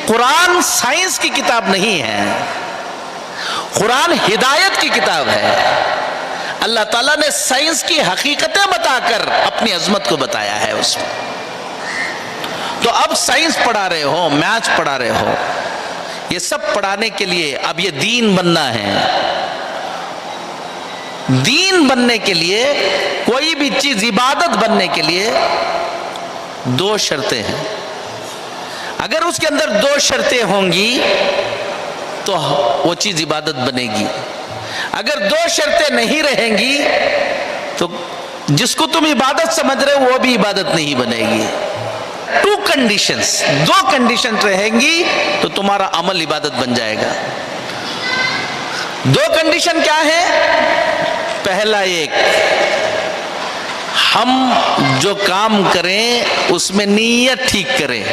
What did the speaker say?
Quran science की किताब नहीं है, कुरान हिदायत की किताब है। अल्लाह ताला ने साइंस की हकीकतें बताकर अपनी अजमत को बताया है उसमें। तो अब साइंस पढ़ा रहे हो, मैथ्स पढ़ा रहे हो, ये सब पढ़ाने के लिए अब ये दीन बनना है। दीन बनने के लिए, कोई भी चीज इबादत बनने के लिए दो शर्तें हैं। अगर उसके अंदर दो शर्तें होंगी तो वो चीज इबादत बनेगी। अगर दो शर्तें नहीं रहेंगी तो जिसको तुम इबादत समझ रहे हो वो भी इबादत नहीं बनेगी। टू कंडीशंस, दो कंडीशन रहेंगी तो तुम्हारा अमल इबादत बन जाएगा। दो कंडीशन क्या है? पहला एक, हम जो काम करें उसमें नीयत ठीक करें।